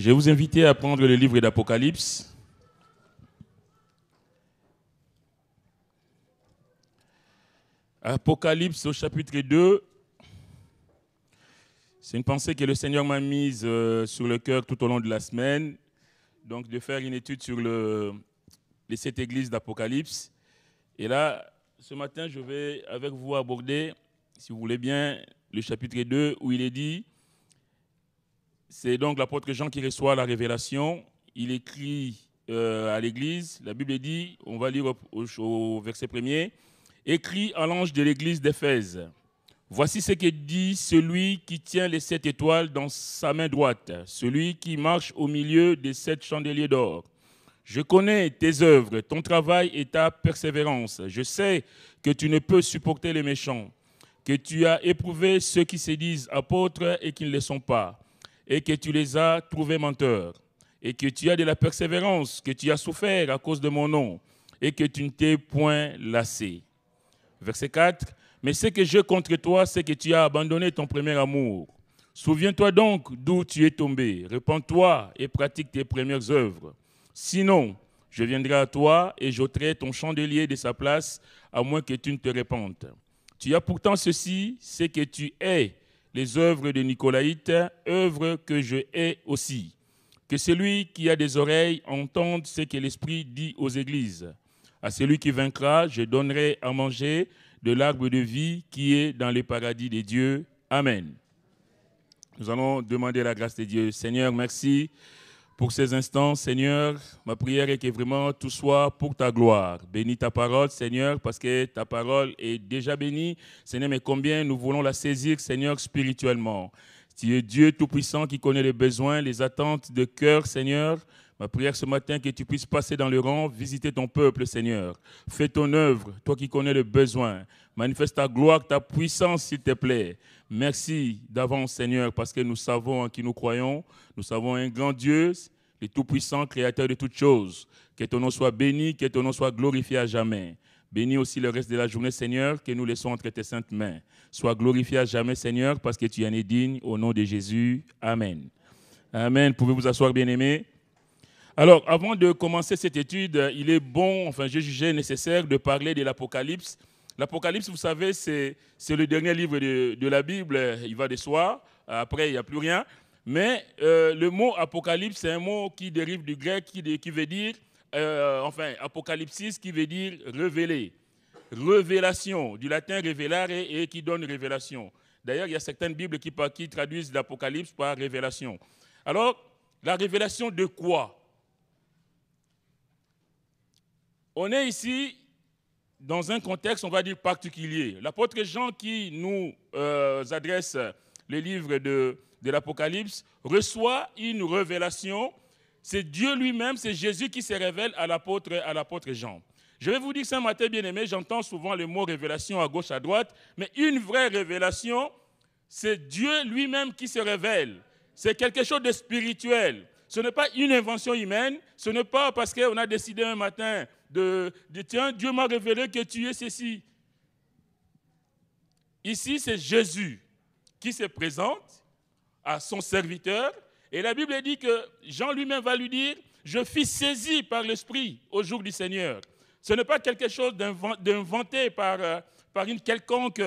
Je vais vous inviter à prendre le livre d'Apocalypse. Apocalypse au chapitre 2. C'est une pensée que le Seigneur m'a mise sur le cœur tout au long de la semaine. Donc de faire une étude sur les 7 églises d'Apocalypse. Et là, ce matin, je vais avec vous aborder, si vous voulez bien, le chapitre 2 où il est dit, c'est donc l'apôtre Jean qui reçoit la révélation. Il écrit à l'église, la Bible dit, on va lire au verset 1er, écrit à l'ange de l'église d'Éphèse. Voici ce que dit celui qui tient les 7 étoiles dans sa main droite, celui qui marche au milieu des 7 chandeliers d'or. Je connais tes œuvres, ton travail et ta persévérance. Je sais que tu ne peux supporter les méchants, que tu as éprouvé ceux qui se disent apôtres et qui ne le sont pas, et que tu les as trouvés menteurs, et que tu as de la persévérance, que tu as souffert à cause de mon nom, et que tu ne t'es point lassé. Verset 4. Mais ce que j'ai contre toi, c'est que tu as abandonné ton premier amour. Souviens-toi donc d'où tu es tombé. Repens-toi et pratique tes premières œuvres. Sinon, je viendrai à toi et j'ôterai ton chandelier de sa place, à moins que tu ne te répandes. Tu as pourtant ceci, c'est que tu hais les œuvres de Nicolaïte, œuvres que je hais aussi. Que celui qui a des oreilles entende ce que l'Esprit dit aux églises. À celui qui vaincra, je donnerai à manger de l'arbre de vie qui est dans le paradis des dieux. Amen. Nous allons demander la grâce de Dieu. Seigneur, merci pour ces instants. Seigneur, ma prière est que vraiment tout soit pour ta gloire. Bénis ta parole, Seigneur, parce que ta parole est déjà bénie. Seigneur, mais combien nous voulons la saisir, Seigneur, spirituellement. Tu es Dieu Tout-Puissant qui connaît les besoins, les attentes de cœur, Seigneur. Ma prière ce matin, que tu puisses passer dans le rang, visiter ton peuple, Seigneur. Fais ton œuvre, toi qui connais le besoin. Manifeste ta gloire, ta puissance, s'il te plaît. Merci d'avance, Seigneur, parce que nous savons en qui nous croyons. Nous savons un grand Dieu, le Tout-Puissant, Créateur de toutes choses. Que ton nom soit béni, que ton nom soit glorifié à jamais. Bénis aussi le reste de la journée, Seigneur, que nous laissons entre tes saintes mains. Sois glorifié à jamais, Seigneur, parce que tu en es digne. Au nom de Jésus, Amen. Amen. Pouvez vous asseoir, bien-aimés. Alors, avant de commencer cette étude, il est bon, je jugeais nécessaire de parler de l'Apocalypse. L'Apocalypse, vous savez, c'est le dernier livre de la Bible, il va de soi, après il n'y a plus rien. Mais le mot Apocalypse, c'est un mot qui dérive du grec, qui veut dire, Apocalypsis, qui veut dire révéler. Révélation, du latin révélare et qui donne révélation. D'ailleurs, il y a certaines Bibles qui traduisent l'Apocalypse par révélation. Alors, la révélation de quoi ? On est ici dans un contexte, on va dire, particulier. L'apôtre Jean qui nous adresse le livre de l'Apocalypse reçoit une révélation. C'est Dieu lui-même, c'est Jésus qui se révèle à l'apôtre Jean. Je vais vous dire ce matin, bien-aimé, j'entends souvent le mot révélation à gauche, à droite, mais une vraie révélation, c'est Dieu lui-même qui se révèle. C'est quelque chose de spirituel. Ce n'est pas une invention humaine, ce n'est pas parce qu'on a décidé un matin de tiens, Dieu m'a révélé que tu es ceci. Ici, c'est Jésus qui se présente à son serviteur. Et la Bible dit que Jean lui-même va lui dire, je fus saisi par l'Esprit au jour du Seigneur. Ce n'est pas quelque chose d'inventé par une quelconque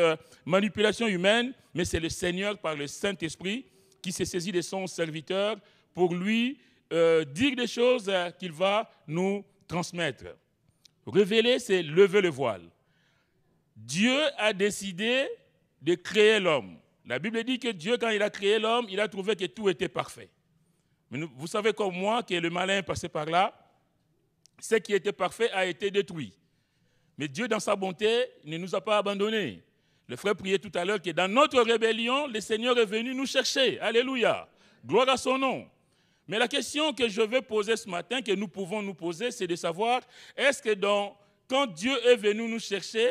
manipulation humaine, mais c'est le Seigneur par le Saint-Esprit qui s'est saisi de son serviteur pour lui dire des choses qu'il va nous transmettre. Révéler, c'est lever le voile. Dieu a décidé de créer l'homme. La Bible dit que Dieu, quand il a créé l'homme, il a trouvé que tout était parfait. Mais vous savez comme moi que le malin est passé par là, ce qui était parfait a été détruit. Mais Dieu, dans sa bonté, ne nous a pas abandonnés. Le frère priait tout à l'heure que dans notre rébellion, le Seigneur est venu nous chercher. Alléluia. Gloire à son nom. Mais la question que je vais poser ce matin, que nous pouvons nous poser, c'est de savoir, est-ce que quand Dieu est venu nous chercher,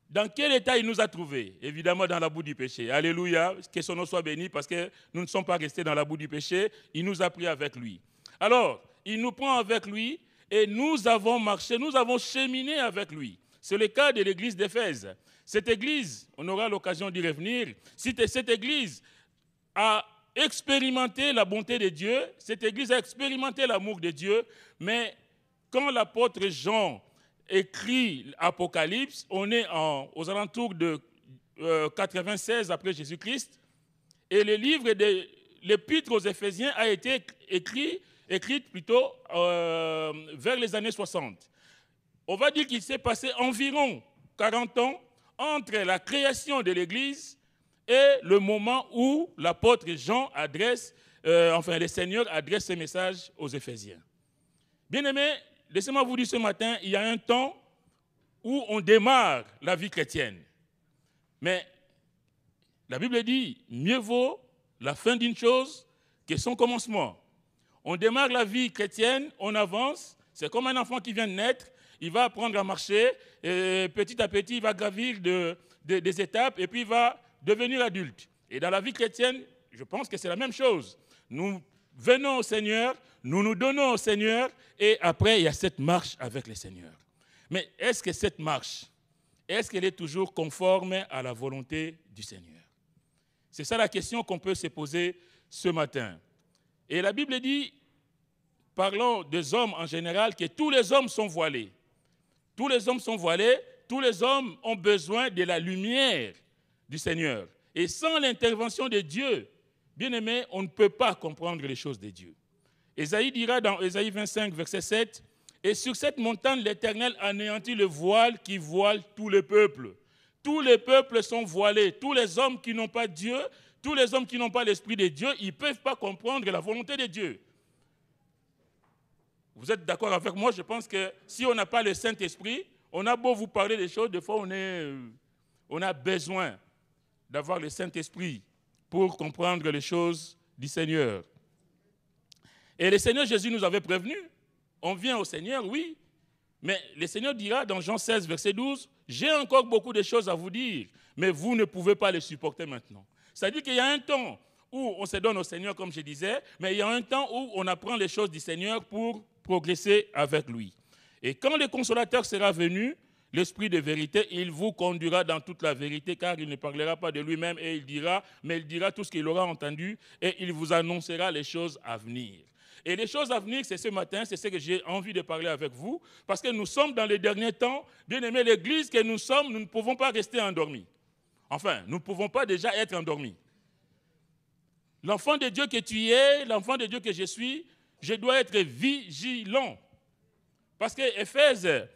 dans quel état il nous a trouvés? Évidemment, dans la boue du péché. Alléluia, que son nom soit béni, parce que nous ne sommes pas restés dans la boue du péché, il nous a pris avec lui. Alors, il nous prend avec lui, et nous avons marché, nous avons cheminé avec lui. C'est le cas de l'église d'Éphèse. Cette église, on aura l'occasion d'y revenir, cette église a expérimenté la bonté de Dieu, cette église a expérimenté l'amour de Dieu, mais quand l'apôtre Jean écrit Apocalypse, on est aux alentours de 96 après Jésus-Christ, et le livre de l'Épître aux Éphésiens a été écrite plutôt vers les années 60. On va dire qu'il s'est passé environ 40 ans entre la création de l'Église et le moment où l'apôtre Jean le Seigneur adresse ce message aux Éphésiens. Bien-aimés, laissez-moi vous dire ce matin, il y a un temps où on démarre la vie chrétienne. Mais la Bible dit, mieux vaut la fin d'une chose que son commencement. On démarre la vie chrétienne, on avance, c'est comme un enfant qui vient de naître, il va apprendre à marcher, et petit à petit, il va gravir des étapes, et puis il va devenir adulte. Et dans la vie chrétienne, je pense que c'est la même chose. Nous venons au Seigneur, nous nous donnons au Seigneur, et après, il y a cette marche avec le Seigneur. Mais est-ce que cette marche, est-ce qu'elle est toujours conforme à la volonté du Seigneur? C'est ça la question qu'on peut se poser ce matin. Et la Bible dit, parlant des hommes en général, que tous les hommes sont voilés. Tous les hommes sont voilés, tous les hommes ont besoin de la lumière du Seigneur. Et sans l'intervention de Dieu, bien aimé, on ne peut pas comprendre les choses de Dieu. Ésaïe dira dans Ésaïe 25, verset 7, « Et sur cette montagne, l'Éternel anéantit le voile qui voile tous les peuples. » Tous les peuples sont voilés. Tous les hommes qui n'ont pas Dieu, tous les hommes qui n'ont pas l'Esprit de Dieu, ils ne peuvent pas comprendre la volonté de Dieu. Vous êtes d'accord avec moi? Je pense que si on n'a pas le Saint-Esprit, on a beau vous parler des choses, des fois on a besoin d'avoir le Saint-Esprit pour comprendre les choses du Seigneur. Et le Seigneur Jésus nous avait prévenus. On vient au Seigneur, oui, mais le Seigneur dira dans Jean 16, verset 12, « J'ai encore beaucoup de choses à vous dire, mais vous ne pouvez pas les supporter maintenant. » C'est-à-dire qu'il y a un temps où on se donne au Seigneur, comme je disais, mais il y a un temps où on apprend les choses du Seigneur pour progresser avec lui. Et quand le Consolateur sera venu, l'Esprit de vérité, il vous conduira dans toute la vérité, car il ne parlera pas de lui-même, et il dira tout ce qu'il aura entendu, et il vous annoncera les choses à venir. Et les choses à venir, c'est ce matin, c'est ce que j'ai envie de parler avec vous, parce que nous sommes dans les derniers temps. Bien aimés, l'Église que nous sommes, nous ne pouvons pas rester endormis. Enfin, nous ne pouvons pas déjà être endormis. L'enfant de Dieu que tu es, l'enfant de Dieu que je suis, je dois être vigilant. Parce que Éphèse,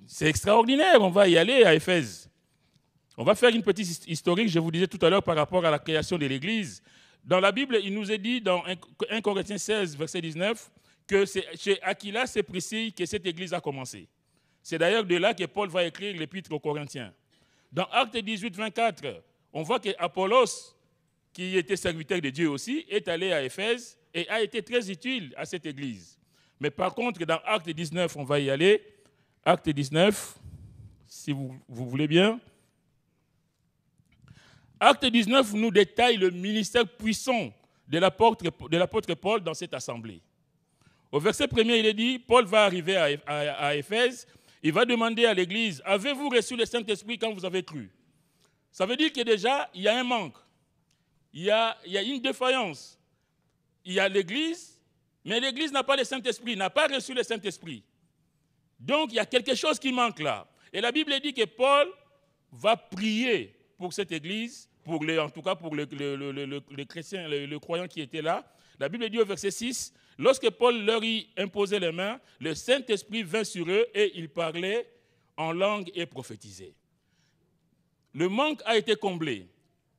c'est extraordinaire, on va y aller à Éphèse. On va faire une petite historique, je vous disais tout à l'heure, par rapport à la création de l'Église. Dans la Bible, il nous est dit dans 1 Corinthiens 16, verset 19, que c'est chez Aquilas et Priscille que cette Église a commencé. C'est d'ailleurs de là que Paul va écrire l'Épître aux Corinthiens. Dans Actes 18, 24, on voit qu'Apollos, qui était serviteur de Dieu aussi, est allé à Éphèse et a été très utile à cette Église. Mais par contre, dans Acte 19, on va y aller. Acte 19, si vous voulez bien. Acte 19 nous détaille le ministère puissant de l'apôtre Paul dans cette assemblée. Au verset 1er, il est dit, Paul va arriver à Éphèse, il va demander à l'Église, avez-vous reçu le Saint-Esprit quand vous avez cru? Ça veut dire que déjà, il y a un manque, il y a une défaillance. Il y a l'Église, mais l'Église n'a pas le Saint-Esprit, n'a pas reçu le Saint-Esprit. Donc, il y a quelque chose qui manque là. Et la Bible dit que Paul va prier pour cette Église, en tout cas pour le chrétien, le croyant qui était là. La Bible dit au verset 6, « Lorsque Paul leur y imposait les mains, le Saint-Esprit vint sur eux et ils parlaient en langue et prophétisaient. » Le manque a été comblé.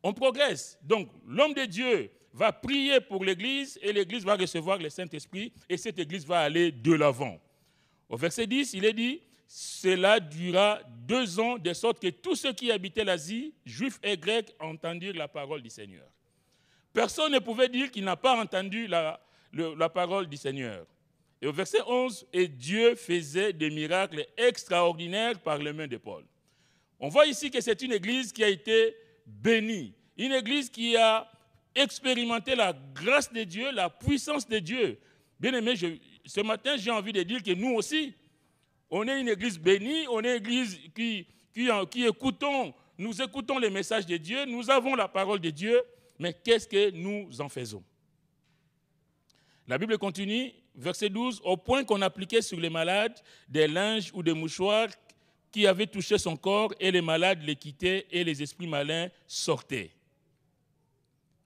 On progresse. Donc, l'homme de Dieu va prier pour l'Église et l'Église va recevoir le Saint-Esprit et cette Église va aller de l'avant. Au verset 10, il est dit, « Cela dura 2 ans, de sorte que tous ceux qui habitaient l'Asie, juifs et grecs, entendirent la parole du Seigneur. » Personne ne pouvait dire qu'il n'a pas entendu la parole du Seigneur. Et au verset 11, « Et Dieu faisait des miracles extraordinaires par les mains de Paul. » On voit ici que c'est une église qui a été bénie, une église qui a expérimenté la grâce de Dieu, la puissance de Dieu. Bien aimé, ce matin, j'ai envie de dire que nous aussi, on est une église bénie, on est une église qui écoutons, nous écoutons les messages de Dieu, nous avons la parole de Dieu, mais qu'est-ce que nous en faisons? La Bible continue, verset 12, « Au point qu'on appliquait sur les malades des linges ou des mouchoirs qui avaient touché son corps, et les malades les quittaient et les esprits malins sortaient. »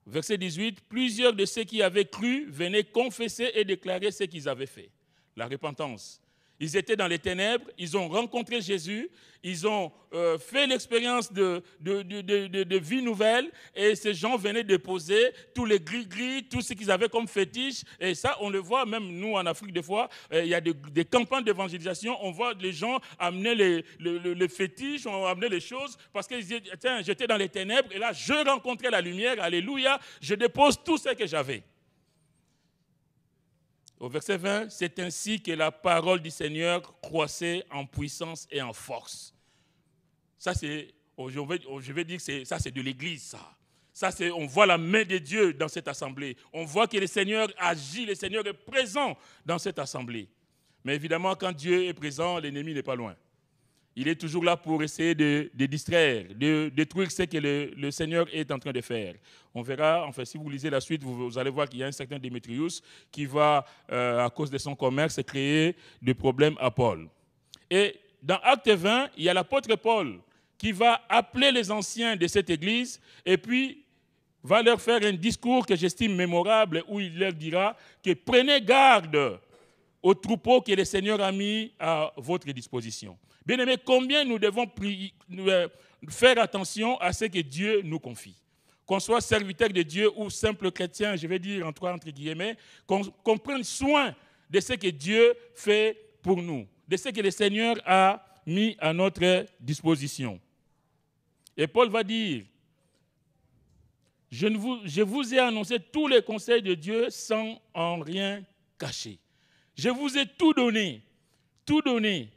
Verset 18, « Plusieurs de ceux qui avaient cru venaient confesser et déclarer ce qu'ils avaient fait. » La repentance. Ils étaient dans les ténèbres, ils ont rencontré Jésus, ils ont fait l'expérience de vie nouvelle, et ces gens venaient déposer tous les gris-gris, tout ce qu'ils avaient comme fétiche. Et ça, on le voit, même nous en Afrique, des fois, il y a des campagnes d'évangélisation, on voit les gens amener les fétiches, on amener les choses, parce qu'ils disaient, tiens, j'étais dans les ténèbres, et là, je rencontrais la lumière, alléluia, je dépose tout ce que j'avais. Au verset 20, c'est ainsi que la parole du Seigneur croissait en puissance et en force. Ça, c'est, je vais dire que ça, c'est de l'Église, ça. On voit la main de Dieu dans cette assemblée. On voit que le Seigneur agit, le Seigneur est présent dans cette assemblée. Mais évidemment, quand Dieu est présent, l'ennemi n'est pas loin. Il est toujours là pour essayer de distraire, de détruire ce que le Seigneur est en train de faire. On verra, enfin, si vous lisez la suite, vous allez voir qu'il y a un certain Démétrius qui va, à cause de son commerce, créer des problèmes à Paul. Et dans Acte 20, il y a l'apôtre Paul qui va appeler les anciens de cette église et puis va leur faire un discours que j'estime mémorable où il leur dira que prenez garde au troupeau que le Seigneur a mis à votre disposition. Bien-aimés, combien nous devons faire attention à ce que Dieu nous confie. Qu'on soit serviteur de Dieu ou simple chrétien, je vais dire entre guillemets, qu'on prenne soin de ce que Dieu fait pour nous, de ce que le Seigneur a mis à notre disposition. Et Paul va dire, je vous ai annoncé tous les conseils de Dieu sans en rien cacher. Je vous ai tout donné,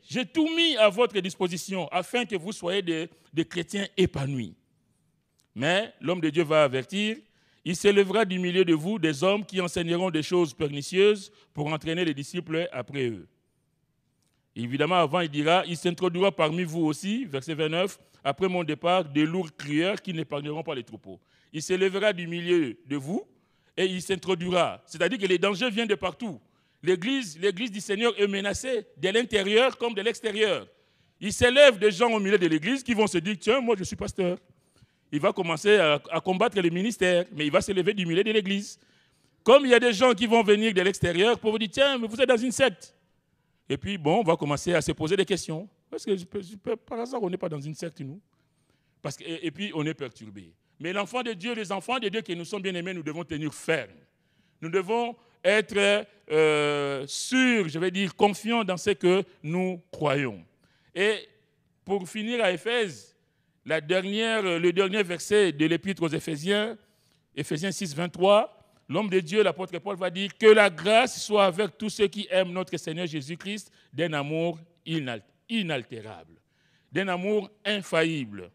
j'ai tout mis à votre disposition afin que vous soyez des chrétiens épanouis. Mais l'homme de Dieu va avertir, il s'élèvera du milieu de vous des hommes qui enseigneront des choses pernicieuses pour entraîner les disciples après eux. Évidemment, avant, il dira, il s'introduira parmi vous aussi, verset 29, après mon départ, des lourds crieurs qui n'épargneront pas les troupeaux. Il s'élèvera du milieu de vous et il s'introduira. C'est-à-dire que les dangers viennent de partout. L'église du Seigneur est menacée de l'intérieur comme de l'extérieur. Il s'élève des gens au milieu de l'église qui vont se dire, tiens, moi je suis pasteur. Il va commencer à combattre les ministères, mais il va s'élever du milieu de l'église. Comme il y a des gens qui vont venir de l'extérieur pour vous dire, tiens, mais vous êtes dans une secte. Et puis, bon, on va commencer à se poser des questions. Parce que par hasard, on n'est pas dans une secte, nous. Et puis, on est perturbé. Mais l'enfant de Dieu, les enfants de Dieu que nous sommes bien-aimés, nous devons tenir ferme. Nous devons être sûrs, je vais dire, confiants dans ce que nous croyons. Et pour finir à Éphèse, le dernier verset de l'Épître aux Éphésiens, Éphésiens 6, 23, l'homme de Dieu, l'apôtre Paul, va dire que la grâce soit avec tous ceux qui aiment notre Seigneur Jésus-Christ d'un amour inaltérable, d'un amour infaillible.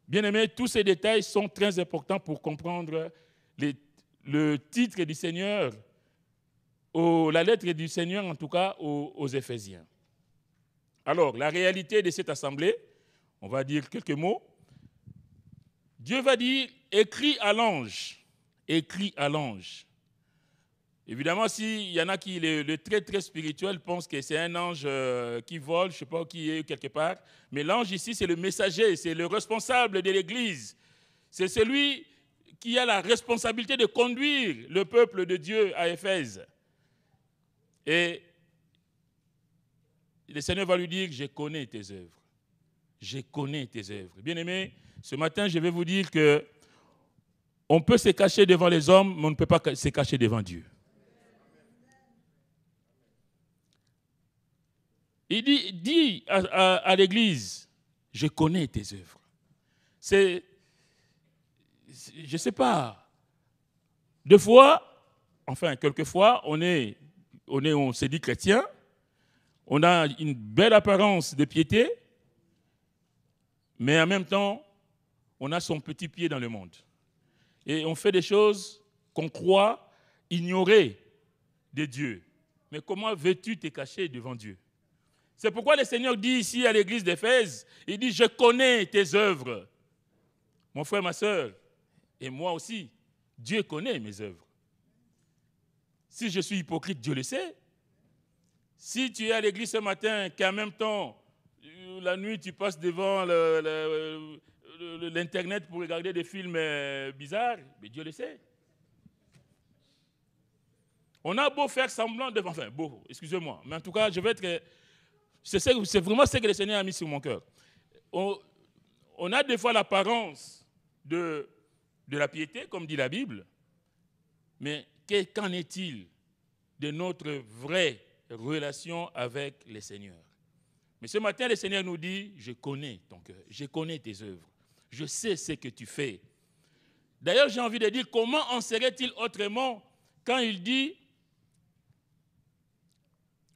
Bien-aimés, tous ces détails sont très importants pour comprendre le titre du Seigneur, la lettre du Seigneur, en tout cas, aux Éphésiens. Alors, la réalité de cette assemblée, on va dire quelques mots. Dieu va dire, écris à l'ange. Écrit à l'ange. Évidemment, s'il y en a qui, le très très spirituel, pensent que c'est un ange qui vole, je ne sais pas qui est quelque part, mais l'ange ici, c'est le messager, c'est le responsable de l'Église. C'est celui qui a la responsabilité de conduire le peuple de Dieu à Éphèse. Et le Seigneur va lui dire, je connais tes œuvres. Je connais tes œuvres. Bien-aimés, ce matin, je vais vous dire que on peut se cacher devant les hommes, mais on ne peut pas se cacher devant Dieu. Il dit à l'Église, je connais tes œuvres. Je ne sais pas, quelquefois, on se dit chrétien, on a une belle apparence de piété, mais en même temps, on a son petit pied dans le monde. Et on fait des choses qu'on croit ignorer de Dieu. Mais comment veux-tu te cacher devant Dieu? C'est pourquoi le Seigneur dit ici à l'église d'Éphèse, il dit, je connais tes œuvres. Mon frère, ma soeur, et moi aussi, Dieu connaît mes œuvres. Si je suis hypocrite, Dieu le sait. Si tu es à l'église ce matin, qu'en même temps, la nuit, tu passes devant l'Internet pour regarder des films bizarres, mais Dieu le sait. On a beau faire semblant de... Enfin, beau, excusez-moi. Mais en tout cas, je vais être... C'est vraiment ce que le Seigneur a mis sur mon cœur. On a des fois l'apparence de la piété, comme dit la Bible, mais qu'en est-il de notre vraie relation avec le Seigneur? Mais ce matin, le Seigneur nous dit, je connais ton cœur, je connais tes œuvres, je sais ce que tu fais. D'ailleurs, j'ai envie de dire, comment en serait-il autrement quand il dit,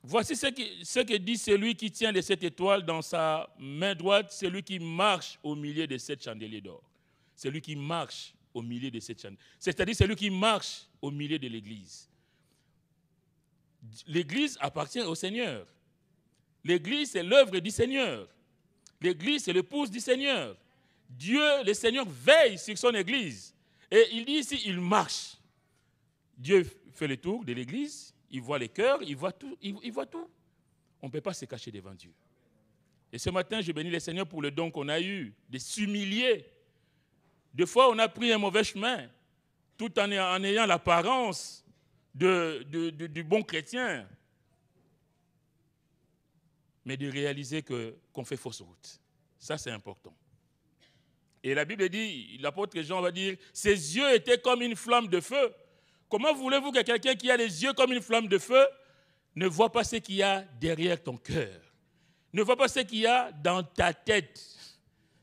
voici ce que dit celui qui tient les 7 étoiles dans sa main droite, celui qui marche au milieu des 7 chandeliers d'or. Celui qui marche au milieu de 7 chandeliers. C'est-à-dire celui qui marche au milieu de l'Église. L'Église appartient au Seigneur. L'Église, c'est l'œuvre du Seigneur. L'Église, c'est l'épouse du Seigneur. Dieu, le Seigneur, veille sur son Église. Et il dit ici, il marche. Dieu fait le tour de l'Église, il voit les cœurs, il voit tout. Il voit tout. On ne peut pas se cacher devant Dieu. Et ce matin, je bénis le Seigneur pour le don qu'on a eu de s'humilier. Des fois, on a pris un mauvais chemin, tout en ayant l'apparence du bon chrétien, mais de réaliser qu'on fait fausse route. Ça, c'est important. Et la Bible dit, l'apôtre Jean va dire, ses yeux étaient comme une flamme de feu. Comment voulez-vous que quelqu'un qui a les yeux comme une flamme de feu ne voit pas ce qu'il y a derrière ton cœur, ne voit pas ce qu'il y a dans ta tête?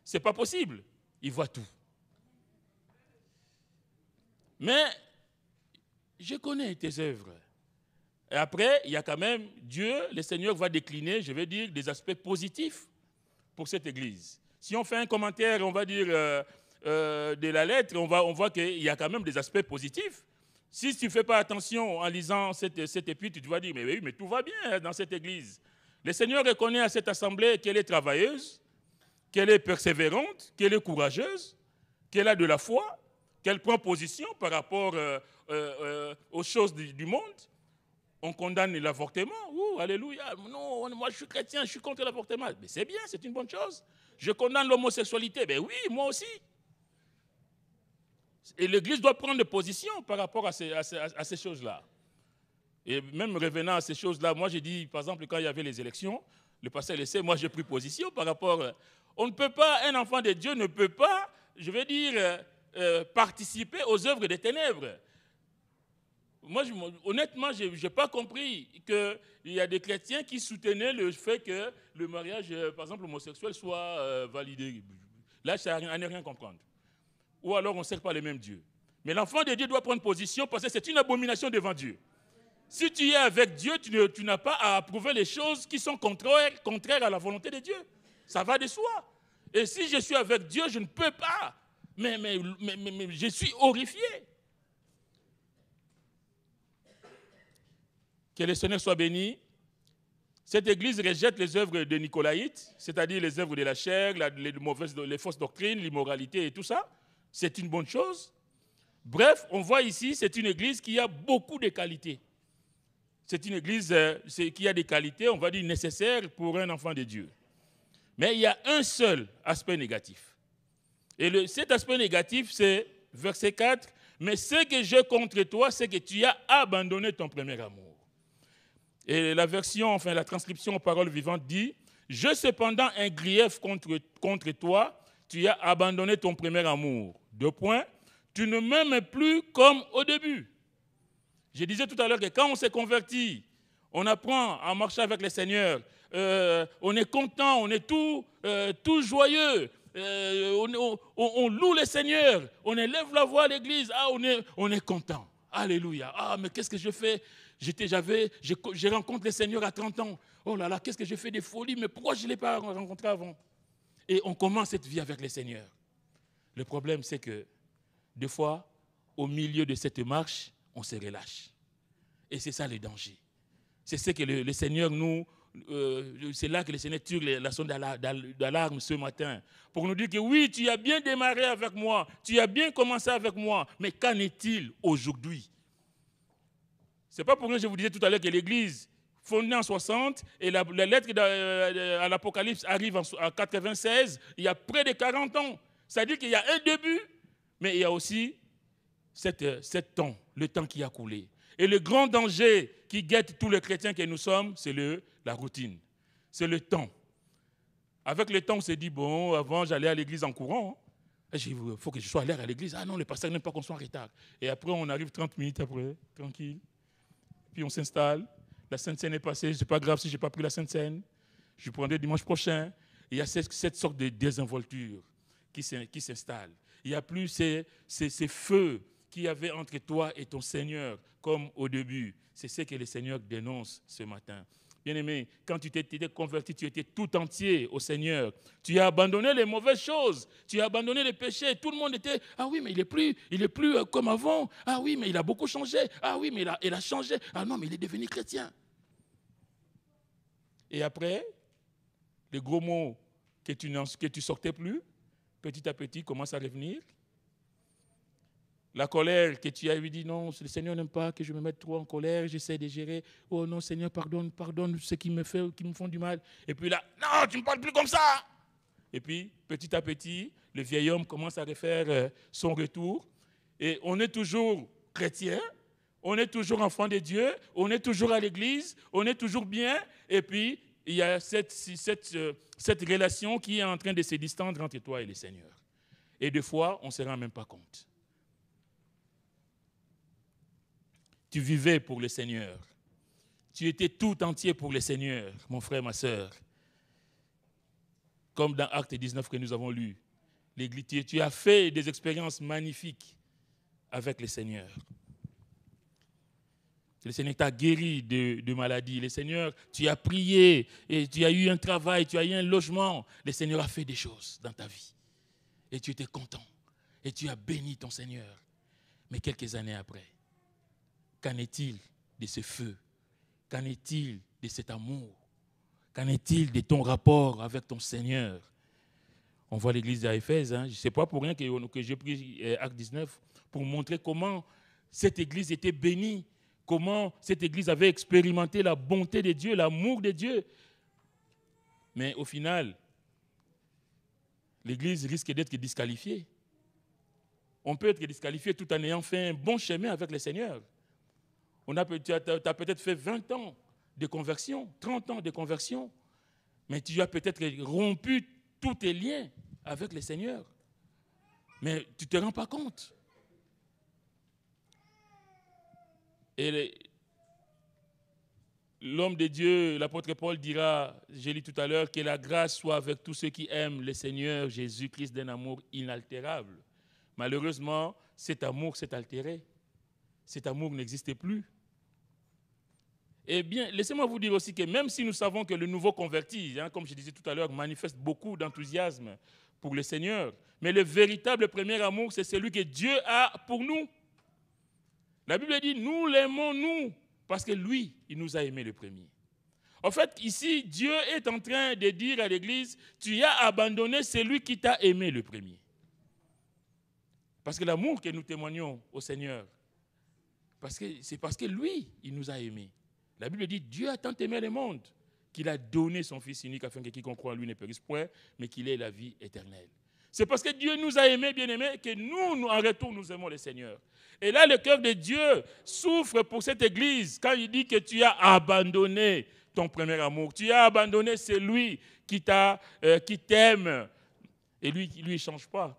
Ce n'est pas possible. Il voit tout. Mais je connais tes œuvres. Et après, il y a quand même Dieu, le Seigneur va décliner, je vais dire, des aspects positifs pour cette église. Si on fait un commentaire, on va dire, de la lettre, on voit qu'il y a quand même des aspects positifs. Si tu ne fais pas attention en lisant cette épître, tu vas dire, mais oui, mais tout va bien dans cette église. Le Seigneur reconnaît à cette assemblée qu'elle est travailleuse, qu'elle est persévérante, qu'elle est courageuse, qu'elle a de la foi, qu'elle prend position par rapport aux choses du monde. On condamne l'avortement. Ouh, alléluia. Non, moi je suis chrétien, je suis contre l'avortement. Mais c'est bien, c'est une bonne chose. Je condamne l'homosexualité. Mais oui, moi aussi. Et l'Église doit prendre des positions par rapport à ces choses-là. Et même revenant à ces choses-là, moi j'ai dit, par exemple, quand il y avait les élections, le pasteur le sait, moi j'ai pris position par rapport... On ne peut pas, un enfant de Dieu ne peut pas, je vais dire, participer aux œuvres des ténèbres. Moi, honnêtement, je n'ai pas compris qu'il y a des chrétiens qui soutenaient le fait que le mariage, par exemple, homosexuel soit validé. Là, ça à ne rien comprendre. Ou alors, on ne sert pas le même Dieu. Mais l'enfant de Dieu doit prendre position parce que c'est une abomination devant Dieu. Si tu es avec Dieu, tu n'as pas à approuver les choses qui sont contraires à la volonté de Dieu. Ça va de soi. Et si je suis avec Dieu, je ne peux pas. Mais je suis horrifié. Que le Seigneur soit béni. Cette église rejette les œuvres des Nicolaïtes, c'est-à-dire les œuvres de la chair, les fausses doctrines, l'immoralité et tout ça. C'est une bonne chose. Bref, on voit ici, c'est une église qui a beaucoup de qualités. C'est une église qui a des qualités, on va dire, nécessaires pour un enfant de Dieu. Mais il y a un seul aspect négatif. Et cet aspect négatif, c'est verset 4. Mais ce que j'ai contre toi, c'est que tu as abandonné ton premier amour. Et la version, enfin la transcription aux paroles vivantes dit, j'ai cependant un grief contre toi, tu as abandonné ton premier amour. 2 points, tu ne m'aimes plus comme au début. Je disais tout à l'heure que quand on s'est converti, on apprend à marcher avec le Seigneur, on est content, on est tout joyeux, on loue le Seigneur, on élève la voix à l'église, on est content. Alléluia. Ah, mais qu'est-ce que je fais? J'ai rencontré le Seigneur à 30 ans. Oh là là, qu'est-ce que j'ai fait des folies, mais pourquoi je ne l'ai pas rencontré avant? Et on commence cette vie avec le Seigneur. Le problème, c'est que des fois, au milieu de cette marche, on se relâche. Et c'est ça le danger. C'est ce que le Seigneur nous c'est là que le Seigneur tire la sonde d'alarme ce matin, pour nous dire que oui, tu as bien démarré avec moi, tu as bien commencé avec moi, mais qu'en est-il aujourd'hui? Ce n'est pas pour rien que je vous disais tout à l'heure que l'Église, fondée en 60, et la lettre à l'Apocalypse arrive en 96, il y a près de 40 ans. C'est-à-dire qu'il y a un début, mais il y a aussi cet temps, le temps qui a coulé. Et le grand danger qui guette tous les chrétiens que nous sommes, c'est la routine, c'est le temps. Avec le temps, on s'est dit, bon, avant j'allais à l'église en courant, il faut que je sois à l'heure à l'église. Ah non, le pasteur n'aime pas qu'on soit en retard. Et après, on arrive 30 minutes après, tranquille. Puis on s'installe, la Sainte Seine est passée, c'est pas grave si je n'ai pas pris la Sainte Seine, je prendrai dimanche prochain. Il y a cette sorte de désinvolture qui s'installe. Il n'y a plus ces feux qu'il y avait entre toi et ton Seigneur, comme au début. C'est ce que le Seigneur dénonce ce matin. Bien-aimé, quand tu t'es converti, tu étais tout entier au Seigneur. Tu as abandonné les mauvaises choses, tu as abandonné les péchés. Tout le monde était, ah oui, mais il est plus comme avant. Ah oui, mais il a beaucoup changé. Ah oui, mais il a changé. Ah non, mais il est devenu chrétien. Et après, les gros mots que tu sortais plus, petit à petit, commencent à revenir. La colère que tu as dit, non, le Seigneur n'aime pas que je me mette trop en colère, j'essaie de gérer. Oh non, Seigneur, pardonne ceux qui me font du mal. Et puis là, non, tu ne me parles plus comme ça. Et puis, petit à petit, le vieil homme commence à refaire son retour. Et on est toujours chrétien, on est toujours enfant de Dieu, on est toujours à l'église, on est toujours bien. Et puis, il y a cette relation qui est en train de se distendre entre toi et le Seigneur. Et des fois, on ne se rend même pas compte. Tu vivais pour le Seigneur. Tu étais tout entier pour le Seigneur, mon frère, ma sœur. Comme dans Actes 19 que nous avons lu. Tu as fait des expériences magnifiques avec le Seigneur. Le Seigneur t'a guéri de maladies. Le Seigneur, tu as prié et tu as eu un travail, tu as eu un logement. Le Seigneur a fait des choses dans ta vie. Et tu étais content. Et tu as béni ton Seigneur. Mais quelques années après, qu'en est-il de ce feu? Qu'en est-il de cet amour? Qu'en est-il de ton rapport avec ton Seigneur? On voit l'église d'Éphèse. Hein. Ce n'est pas pour rien que j'ai pris Acte 19 pour montrer comment cette église était bénie, comment cette église avait expérimenté la bonté de Dieu, l'amour de Dieu. Mais au final, l'église risque d'être disqualifiée. On peut être disqualifié tout en ayant fait un bon chemin avec le Seigneur. Tu as peut-être fait 20 ans de conversion, 30 ans de conversion, mais tu as peut-être rompu tous tes liens avec le Seigneur. Mais tu ne te rends pas compte. Et l'homme de Dieu, l'apôtre Paul dira, j'ai lu tout à l'heure, que la grâce soit avec tous ceux qui aiment le Seigneur Jésus-Christ d'un amour inaltérable. Malheureusement, cet amour s'est altéré. Cet amour n'existe plus. Eh bien, laissez-moi vous dire aussi que même si nous savons que le nouveau converti, comme je disais tout à l'heure, manifeste beaucoup d'enthousiasme pour le Seigneur, mais le véritable premier amour, c'est celui que Dieu a pour nous. La Bible dit, nous l'aimons, nous, parce que lui, il nous a aimés le premier. En fait, ici, Dieu est en train de dire à l'Église, tu as abandonné celui qui t'a aimé le premier. Parce que l'amour que nous témoignons au Seigneur, c'est parce que lui, il nous a aimés. La Bible dit, Dieu a tant aimé le monde qu'il a donné son Fils unique afin que quiconque croit en lui ne périsse point, mais qu'il ait la vie éternelle. C'est parce que Dieu nous a aimés, bien-aimés, que nous, en retour, nous aimons le Seigneur. Et là, le cœur de Dieu souffre pour cette église quand il dit que tu as abandonné ton premier amour. Tu as abandonné celui qui t'aime. Et lui, il ne change pas.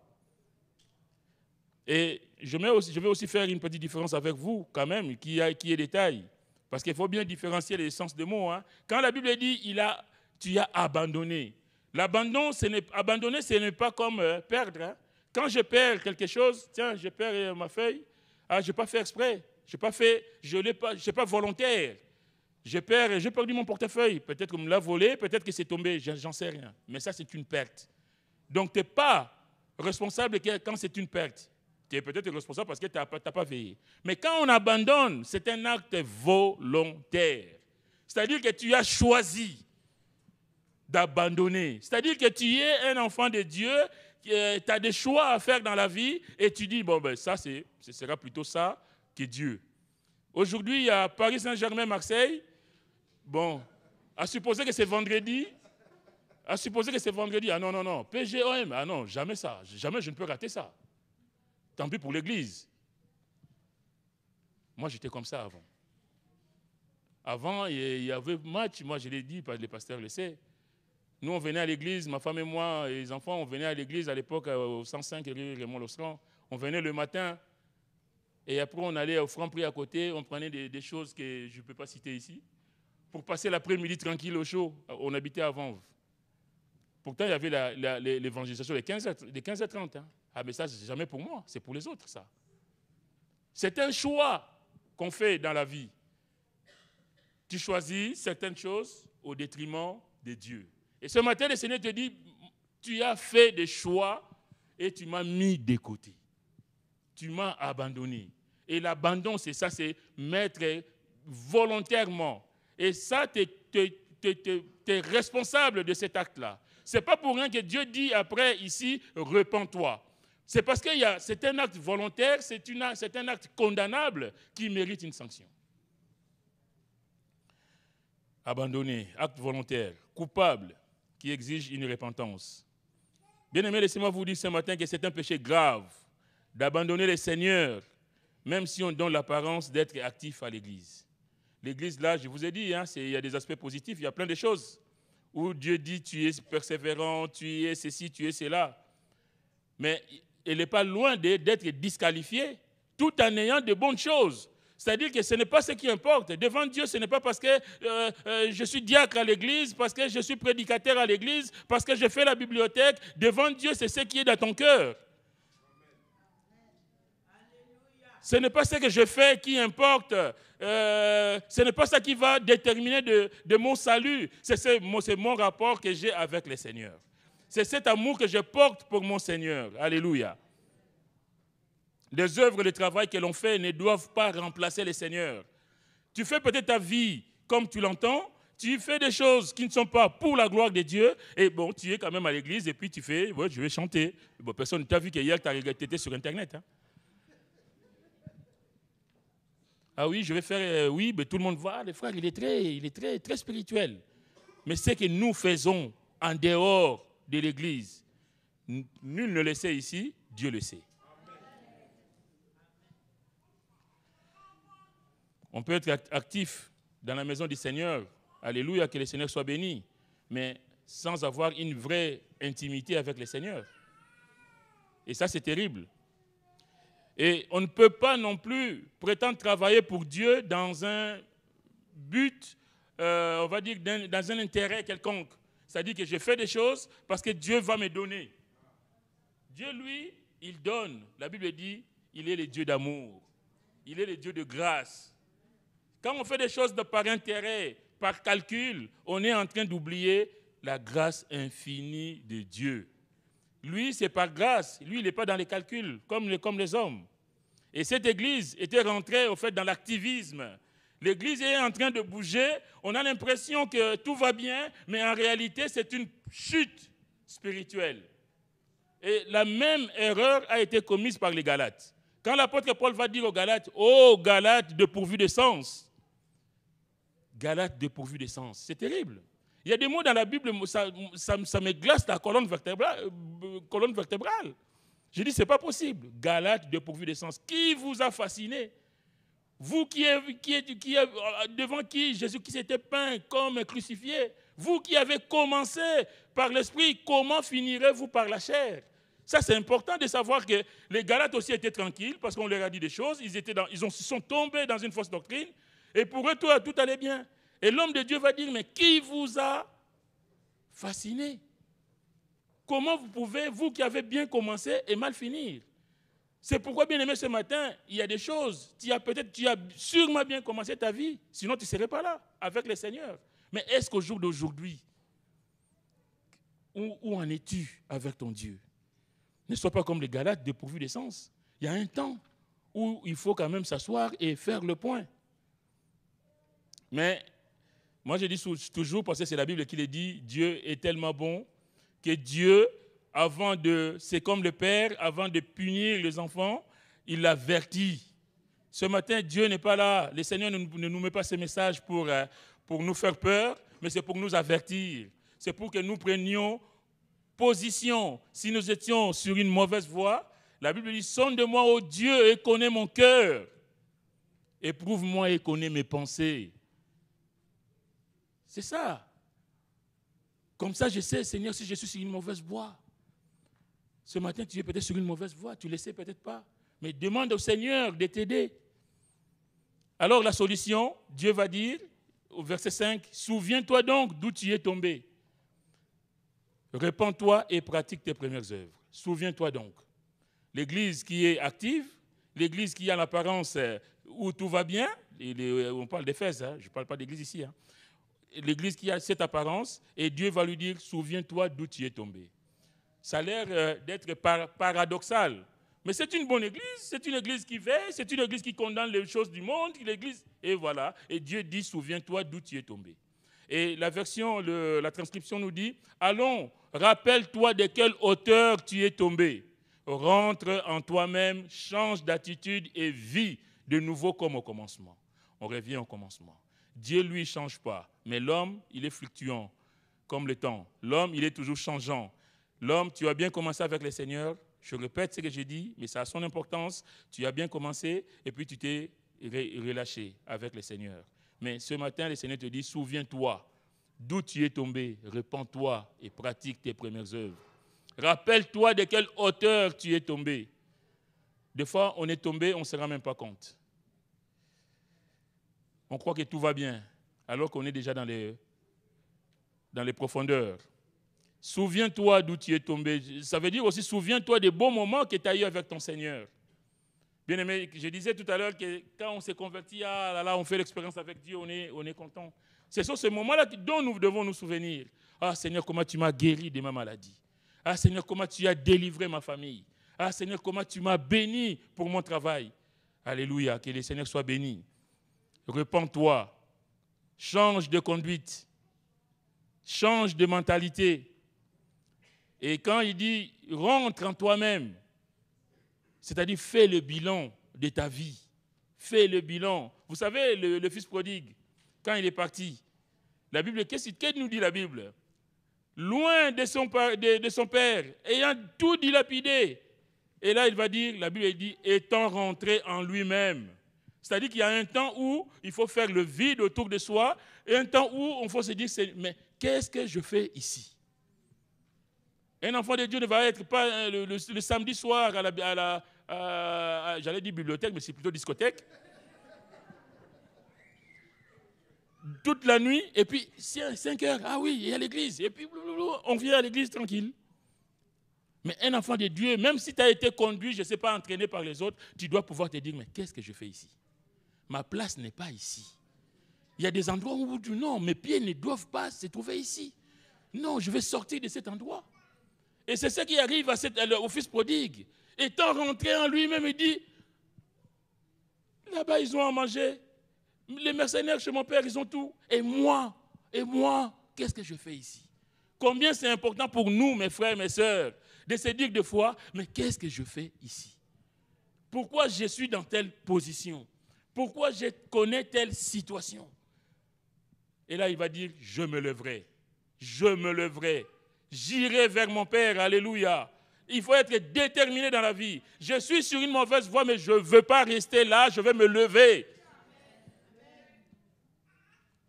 Et je vais aussi faire une petite différence avec vous, quand même, qui est détail. Parce qu'il faut bien différencier les sens des mots. Hein. Quand la Bible dit tu as abandonné, l'abandon, abandonner, ce n'est pas comme perdre. Hein. Quand je perds quelque chose, tiens, je perds ma feuille, je n'ai pas fait exprès, je n'ai pas volontaire. J'ai perdu mon portefeuille, peut-être qu'on me l'a volé, peut-être que c'est tombé, j'en sais rien. Mais ça, c'est une perte. Donc, tu n'es pas responsable quand c'est une perte. Tu es peut-être responsable parce que tu n'as pas veillé. Mais quand on abandonne, c'est un acte volontaire. C'est-à-dire que tu as choisi d'abandonner. C'est-à-dire que tu es un enfant de Dieu, tu as des choix à faire dans la vie et tu dis, bon, ben ça, ce sera plutôt ça que Dieu. Aujourd'hui, il y a Paris Saint-Germain, Marseille. Bon, à supposer que c'est vendredi. Ah non, non, non. PGOM, ah non, jamais ça. Jamais je ne peux rater ça. Tant pis pour l'église. Moi, j'étais comme ça avant. Avant, il y avait match, moi je l'ai dit, le pasteur le sait. Nous, on venait à l'église, ma femme et moi, et les enfants, on venait à l'église à l'époque au 105 rue Raymond Loscan. On venait le matin, et après on allait au Franprix à côté, on prenait des choses que je ne peux pas citer ici, pour passer l'après-midi tranquille au chaud. On habitait à Vanves. Pourtant, il y avait l'évangélisation de 15h30. Hein. Ah, mais ça, c'est jamais pour moi, c'est pour les autres, ça. C'est un choix qu'on fait dans la vie. Tu choisis certaines choses au détriment de Dieu. Et ce matin, le Seigneur te dit, tu as fait des choix et tu m'as mis de côté. Tu m'as abandonné. Et l'abandon, c'est ça, c'est mettre volontairement. Et ça, tu es responsable de cet acte-là. Ce n'est pas pour rien que Dieu dit après ici, repens-toi. C'est parce que c'est un acte volontaire, c'est un acte condamnable qui mérite une sanction. Abandonné, acte volontaire, coupable, qui exige une repentance. Bien-aimés, laissez-moi vous dire ce matin que c'est un péché grave d'abandonner le Seigneur, même si on donne l'apparence d'être actif à l'Église. L'Église, là, je vous ai dit, hein, il y a des aspects positifs, il y a plein de choses où Dieu dit tu es persévérant, tu es ceci, tu es cela. Mais il n'est pas loin d'être disqualifié tout en ayant de bonnes choses. C'est-à-dire que ce n'est pas ce qui importe. Devant Dieu, ce n'est pas parce que je suis diacre à l'église, parce que je suis prédicateur à l'église, parce que je fais la bibliothèque. Devant Dieu, c'est ce qui est dans ton cœur. Ce n'est pas ce que je fais qui importe. Ce n'est pas ça qui va déterminer de mon salut. C'est mon rapport que j'ai avec le Seigneur. C'est cet amour que je porte pour mon Seigneur. Alléluia. Les œuvres, le travail que l'on fait ne doivent pas remplacer le Seigneur. Tu fais peut-être ta vie comme tu l'entends, tu fais des choses qui ne sont pas pour la gloire de Dieu, et bon, tu es quand même à l'église, et puis tu fais, ouais, je vais chanter. Bon, personne ne t'a vu qu'hier, tu étais sur Internet. Hein. Ah oui, je vais faire, oui, mais tout le monde voit, le frère, il est très spirituel. Mais ce que nous faisons en dehors de l'église, nul ne le sait ici, Dieu le sait. On peut être actif dans la maison du Seigneur, alléluia, que le Seigneur soit béni, mais sans avoir une vraie intimité avec le Seigneur. Et ça, c'est terrible. Et on ne peut pas non plus prétendre travailler pour Dieu dans un but, on va dire, dans un intérêt quelconque. C'est-à-dire que je fais des choses parce que Dieu va me donner. Dieu, lui, il donne. La Bible dit, il est le Dieu d'amour. Il est le Dieu de grâce. Quand on fait des choses par intérêt, par calcul, on est en train d'oublier la grâce infinie de Dieu. Lui, c'est par grâce. Lui, il n'est pas dans les calculs, comme les hommes. Et cette église était rentrée, au fait, dans l'activisme. L'église est en train de bouger. On a l'impression que tout va bien, mais en réalité, c'est une chute spirituelle. Et la même erreur a été commise par les Galates. Quand l'apôtre Paul va dire aux Galates, « Oh, Galates dépourvus de sens », Galates dépourvus de sens, c'est terrible. Il y a des mots dans la Bible, ça me glace la colonne vertébrale. Je dis, ce n'est pas possible. Galates dépourvus de sens. Qui vous a fasciné? Vous devant qui Jésus-Christ était peint comme crucifié. Vous qui avez commencé par l'esprit, comment finirez-vous par la chair? Ça, c'est important de savoir que les Galates aussi étaient tranquilles parce qu'on leur a dit des choses. Ils sont tombés dans une fausse doctrine. Et pour eux, tout allait bien. Et l'homme de Dieu va dire, mais qui vous a fasciné? Comment vous pouvez, vous qui avez bien commencé, et mal finir? C'est pourquoi, bien aimé, ce matin, il y a des choses. Tu as sûrement bien commencé ta vie, sinon tu ne serais pas là, avec le Seigneur. Mais est-ce qu'au jour d'aujourd'hui, où en es-tu avec ton Dieu? Ne sois pas comme les Galates dépourvus de sens. Il y a un temps où il faut quand même s'asseoir et faire le point. Mais Moi, je dis toujours, parce que c'est la Bible qui le dit, Dieu est tellement bon que Dieu, c'est comme le Père, avant de punir les enfants, il l'avertit. Ce matin, Dieu n'est pas là. Le Seigneur ne nous met pas ce message pour nous faire peur, mais c'est pour nous avertir. C'est pour que nous prenions position. Si nous étions sur une mauvaise voie, la Bible dit, sonde-moi, ô Dieu, et connais mon cœur. Éprouve-moi et connais mes pensées. C'est ça. Comme ça, je sais, Seigneur, si je suis sur une mauvaise voie. Ce matin, tu es peut-être sur une mauvaise voie, tu ne le sais peut-être pas. Mais demande au Seigneur de t'aider. Alors la solution, Dieu va dire, au verset 5, « Souviens-toi donc d'où tu es tombé. Répands-toi et pratique tes premières œuvres. » Souviens-toi donc. L'église qui est active, l'église qui a l'apparence où tout va bien, on parle d'Éphèse, je ne parle pas d'église ici, l'église qui a cette apparence, et Dieu va lui dire, souviens-toi d'où tu es tombé. Ça a l'air d'être paradoxal, mais c'est une bonne église, c'est une église qui veille, c'est une église qui condamne les choses du monde, l'église, et voilà, et Dieu dit, souviens-toi d'où tu es tombé. Et la transcription nous dit, allons, rappelle-toi de quelle hauteur tu es tombé. Rentre en toi-même, change d'attitude et vis de nouveau comme au commencement. On revient au commencement. Dieu, lui, ne change pas. Mais l'homme, il est fluctuant, comme le temps. L'homme, il est toujours changeant. L'homme, tu as bien commencé avec le Seigneur. Je répète ce que j'ai dit, mais ça a son importance. Tu as bien commencé et puis tu t'es relâché avec le Seigneur. Mais ce matin, le Seigneur te dit, souviens-toi d'où tu es tombé. Répands-toi et pratique tes premières œuvres. Rappelle-toi de quelle hauteur tu es tombé. Des fois, on est tombé, on ne se rend même pas compte. On croit que tout va bien, alors qu'on est déjà dans les profondeurs. Souviens-toi d'où tu es tombé. Ça veut dire aussi, souviens-toi des bons moments que tu as eu avec ton Seigneur. Bien aimé, je disais tout à l'heure que quand on s'est converti, on fait l'expérience avec Dieu, on est content. C'est sur ce moment-là dont nous devons nous souvenir. Ah Seigneur, comment tu m'as guéri de ma maladie. Ah Seigneur, comment tu as délivré ma famille. Ah Seigneur, comment tu m'as béni pour mon travail. Alléluia, que le Seigneur soit béni. Repens-toi, change de conduite, change de mentalité. Et quand il dit rentre en toi-même, c'est-à-dire fais le bilan de ta vie. Fais le bilan. Vous savez, le fils prodigue, quand il est parti, la Bible, qu'est-ce nous dit la Bible? Loin de son père, ayant tout dilapidé. Et là, il va dire, la Bible dit, étant rentré en lui-même. C'est-à-dire qu'il y a un temps où il faut faire le vide autour de soi et un temps où il faut se dire, mais qu'est-ce que je fais ici? Un enfant de Dieu ne va être pas le samedi soir j'allais dire bibliothèque, mais c'est plutôt discothèque. Toute la nuit, et puis 5 heures, ah oui, il y a l'église. Et puis on vient à l'église tranquille. Mais un enfant de Dieu, même si tu as été conduit, je ne sais pas, entraîné par les autres, tu dois pouvoir te dire, mais qu'est-ce que je fais ici? Ma place n'est pas ici. Il y a des endroits où non, mes pieds ne doivent pas se trouver ici. Non, je vais sortir de cet endroit. Et c'est ce qui arrive au fils prodigue. Étant rentré en lui-même, il dit, là-bas, ils ont à manger. Les mercenaires chez mon père, ils ont tout. Et moi, qu'est-ce que je fais ici? Combien c'est important pour nous, mes frères, mes sœurs, de se dire des fois, mais qu'est-ce que je fais ici? Pourquoi je suis dans telle position? Pourquoi je connais telle situation? Et là, il va dire, je me lèverai, j'irai vers mon Père, alléluia. Il faut être déterminé dans la vie. Je suis sur une mauvaise voie, mais je ne veux pas rester là, je vais me lever.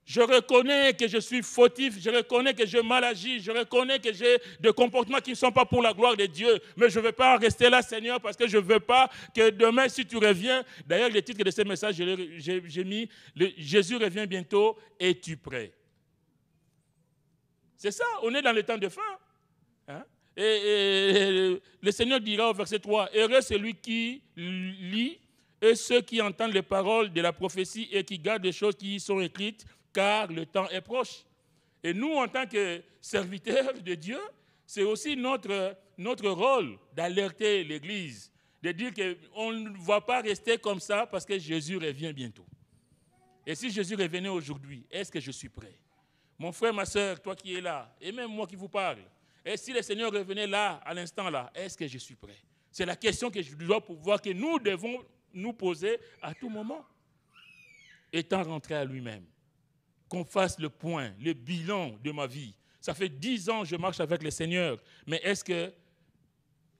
Je reconnais que je suis fautif, je reconnais que j'ai mal agi, je reconnais que j'ai des comportements qui ne sont pas pour la gloire de Dieu. Mais je ne veux pas rester là, Seigneur, parce que je ne veux pas que demain, si tu reviens, d'ailleurs, le titre de ce message, j'ai mis « Jésus revient bientôt, es-tu prêt ?» C'est ça, on est dans le temps de fin. Hein? Et le Seigneur dira au verset 3, « Heureux celui qui lit et ceux qui entendent les paroles de la prophétie et qui gardent les choses qui y sont écrites, car le temps est proche. » Et nous, en tant que serviteurs de Dieu, c'est aussi notre rôle d'alerter l'Église, de dire qu'on ne va pas rester comme ça parce que Jésus revient bientôt. Et si Jésus revenait aujourd'hui, est-ce que je suis prêt? Mon frère, ma soeur, toi qui es là, et même moi qui vous parle, et si le Seigneur revenait là, à l'instant là, est-ce que je suis prêt? C'est la question que je dois pouvoir, que nous devons nous poser à tout moment. Étant rentré à lui-même, qu'on fasse le point, le bilan de ma vie. Ça fait 10 ans que je marche avec le Seigneur, mais est-ce que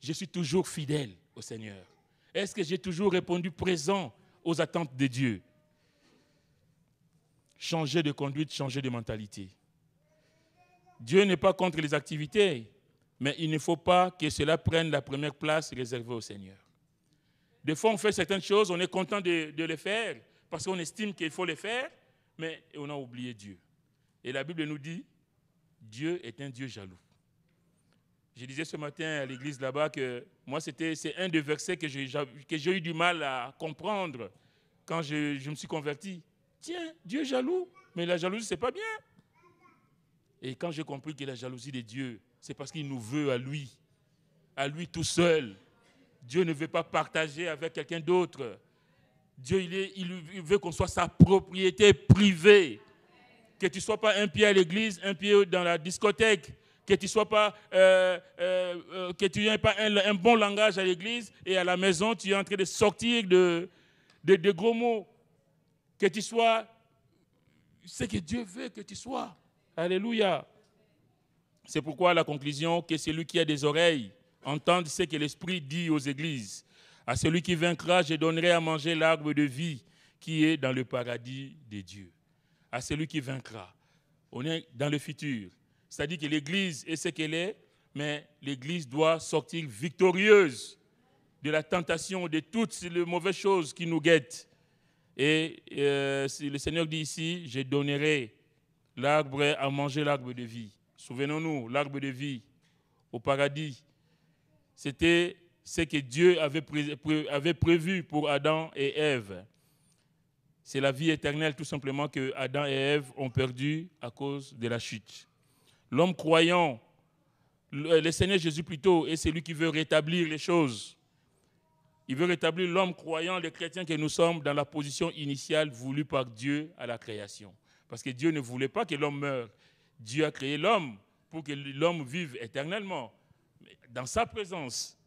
je suis toujours fidèle au Seigneur? Est-ce que j'ai toujours répondu présent aux attentes de Dieu? Changer de conduite, changer de mentalité. Dieu n'est pas contre les activités, mais il ne faut pas que cela prenne la première place réservée au Seigneur. Des fois, on fait certaines choses, on est content de les faire, parce qu'on estime qu'il faut les faire, mais on a oublié Dieu. Et la Bible nous dit, Dieu est un Dieu jaloux. Je disais ce matin à l'église là-bas que moi, c'est un des versets que j'ai eu du mal à comprendre quand je me suis converti. Tiens, Dieu est jaloux, mais la jalousie, ce n'est pas bien. Et quand j'ai compris que la jalousie de Dieu, c'est parce qu'il nous veut à lui tout seul. Dieu ne veut pas partager avec quelqu'un d'autre. Dieu, il veut qu'on soit sa propriété privée. Que tu ne sois pas un pied à l'église, un pied dans la discothèque. Que tu sois pas, que tu n'aies pas un bon langage à l'église et à la maison, tu es en train de sortir de gros mots. Que tu sois ce que Dieu veut que tu sois. Alléluia. C'est pourquoi la conclusion, que celui qui a des oreilles entende ce que l'Esprit dit aux églises. À celui qui vaincra, je donnerai à manger l'arbre de vie qui est dans le paradis de Dieu. À celui qui vaincra. On est dans le futur. C'est-à-dire que l'Église est ce qu'elle est, mais l'Église doit sortir victorieuse de la tentation, de toutes les mauvaises choses qui nous guettent. Et le Seigneur dit ici, je donnerai l'arbre à manger l'arbre de vie. Souvenons-nous, l'arbre de vie au paradis, c'était ce que Dieu avait prévu pour Adam et Ève. C'est la vie éternelle tout simplement que Adam et Ève ont perdu à cause de la chute. L'homme croyant, le Seigneur Jésus plutôt, est celui qui veut rétablir les choses. Il veut rétablir l'homme croyant, les chrétiens que nous sommes, dans la position initiale voulue par Dieu à la création. Parce que Dieu ne voulait pas que l'homme meure. Dieu a créé l'homme pour que l'homme vive éternellement, dans sa présence.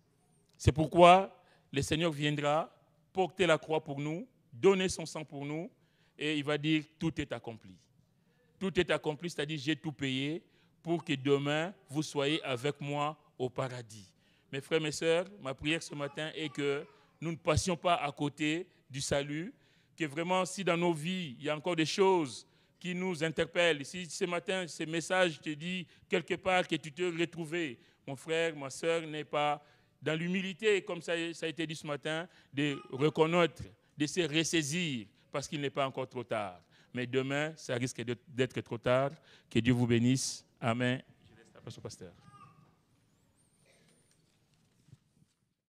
C'est pourquoi le Seigneur viendra porter la croix pour nous, donner son sang pour nous, et il va dire tout est accompli. Tout est accompli, c'est-à-dire j'ai tout payé pour que demain vous soyez avec moi au paradis. Mes frères, mes sœurs, ma prière ce matin est que nous ne passions pas à côté du salut, que vraiment si dans nos vies il y a encore des choses qui nous interpellent, si ce matin ce message te dit quelque part que tu te retrouves, mon frère, ma sœur, n'est pas dans l'humilité, comme ça a été dit ce matin, de reconnaître, de se ressaisir, parce qu'il n'est pas encore trop tard. Mais demain, ça risque d'être trop tard. Que Dieu vous bénisse. Amen. Je laisse la place au pasteur.